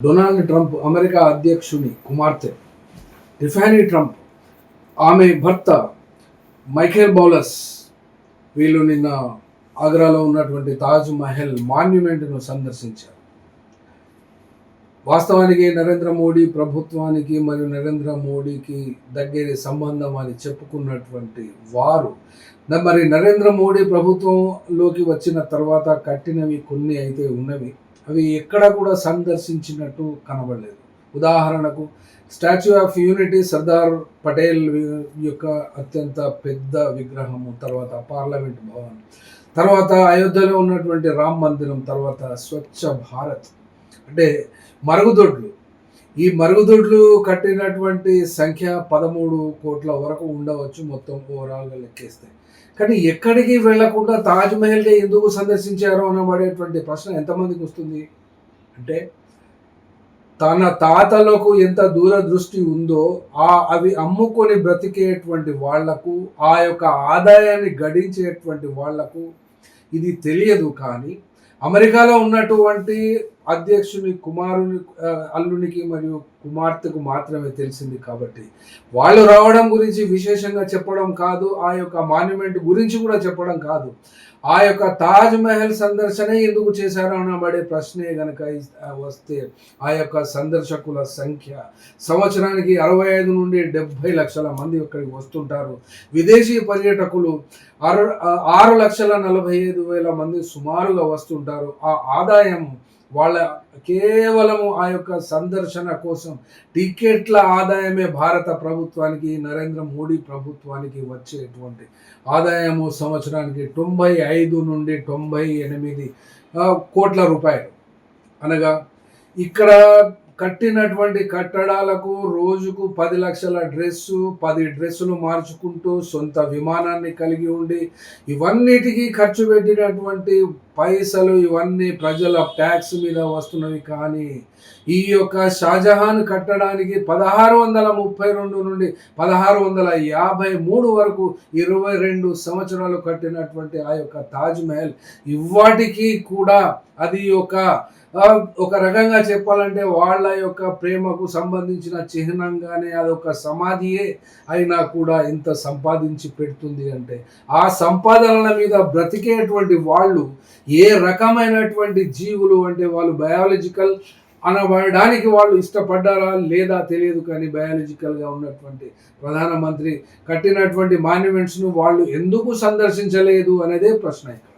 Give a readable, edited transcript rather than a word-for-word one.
Donald Trump America అధ్యక్షుని కుమార్తె Tiffany Trump, ఆమె భర్త మైఖేల్ బౌలస్ వీళ్ళు నిన్న ఆగ్రాలో ఉన్నటువంటి తాజ్ మహల్ మాన్యుమెంట్ను సందర్శించారు. వాస్తవానికి నరేంద్ర మోడీ ప్రభుత్వానికి మరియు నరేంద్ర మోడీకి దగ్గర సంబంధం అని చెప్పుకున్నటువంటి వారు మరి నరేంద్ర మోడీ ప్రభుత్వంలోకి వచ్చిన తర్వాత కట్టినవి కొన్ని అయితే ఉన్నవి, అవి ఎక్కడ కూడా సందర్శించినట్టు కనబడలేదు. ఉదాహరణకు statue of unity, Sardar Patel యొక్క అత్యంత పెద్ద విగ్రహము, తర్వాత పార్లమెంట్ భవన్, తర్వాత అయోధ్యలో ఉన్నటువంటి రామ్ మందిరం, తర్వాత స్వచ్ఛ భారత్ అంటే మరుగుదొడ్లు. ఈ మరుగుదొడ్లు కట్టినటువంటి సంఖ్య 13 కోట్ల వరకు ఉండవచ్చు మొత్తం ఓవరాల్గా లెక్కేస్తే. కానీ ఎక్కడికి వెళ్లకుండా తాజ్మహల్గా ఎందుకు సందర్శించారు అనబడేటువంటి ప్రశ్న ఎంతమందికి వస్తుంది అంటే, తన తాతలకు ఎంత దూరదృష్టి ఉందో అవి అమ్ముకొని బ్రతికేటువంటి వాళ్లకు, ఆ యొక్క ఆదాయాన్ని గడించేటువంటి వాళ్లకు ఇది తెలియదు. కానీ అమెరికాలో ఉన్నటువంటి అధ్యక్షుని అల్లునికి మరియు కుమార్తెకు మాత్రమే తెలిసింది. కాబట్టి వాళ్ళు రావడం గురించి విశేషంగా చెప్పడం కాదు, ఆ యొక్క మాన్యుమెంట్ గురించి కూడా చెప్పడం కాదు, ఆ యొక్క తాజ్ మహల్ సందర్శనే ఎందుకు చేశారో అనబడే ప్రశ్నే గనక వస్తే, ఆ యొక్క సందర్శకుల సంఖ్య సంవత్సరానికి 65 నుండి 70 లక్షల మంది ఇక్కడికి వస్తుంటారు. విదేశీ పర్యాటకులు 6,45,000 మంది సుమారుగా వస్తుంటారు. ఆ ఆదాయం వాళ్ళ కేవలము ఆ యొక్క సందర్శన కోసం టికెట్ల ఆదాయమే భారత ప్రభుత్వానికి, నరేంద్ర మోడీ ప్రభుత్వానికి వచ్చేటువంటి ఆదాయము సంవత్సరానికి 95 నుండి 98 కోట్ల రూపాయలు. అనగా ఇక్కడ కట్టినటువంటి కట్టడాలకు రోజుకు 10 లక్షల డ్రెస్సు, 10 డ్రెస్సులు మార్చుకుంటూ సొంత విమానాన్ని కలిగి ఉండి ఇవన్నిటికీ ఖర్చు పెట్టినటువంటి పైసలు ఇవన్నీ ప్రజల ట్యాక్స్ మీద వస్తున్నవి. కానీ ఈ యొక్క షాజహాన్ కట్టడానికి 1632 నుండి 1653 వరకు 22 సంవత్సరాలు కట్టినటువంటి ఆ యొక్క తాజ్ మహల్ ఇవాటికి కూడా అది ఒక రకంగా చెప్పాలంటే వాళ్ళ యొక్క ప్రేమకు సంబంధించిన చిహ్నంగానే అదొక సమాధియే అయినా కూడా ఇంత సంపాదించి పెడుతుంది. అంటే ఆ సంపాదనల మీద బ్రతికేటువంటి వాళ్ళు ఏ రకమైనటువంటి జీవులు అంటే వాళ్ళు బయాలజికల్ అనబడడానికి వాళ్ళు ఇష్టపడ్డారా లేదా తెలియదు. కానీ బయాలజికల్గా ఉన్నటువంటి ప్రధానమంత్రి కట్టినటువంటి మాన్యుమెంట్స్ను వాళ్ళు ఎందుకు సందర్శించలేదు అనేదే ప్రశ్న ఇక్కడ.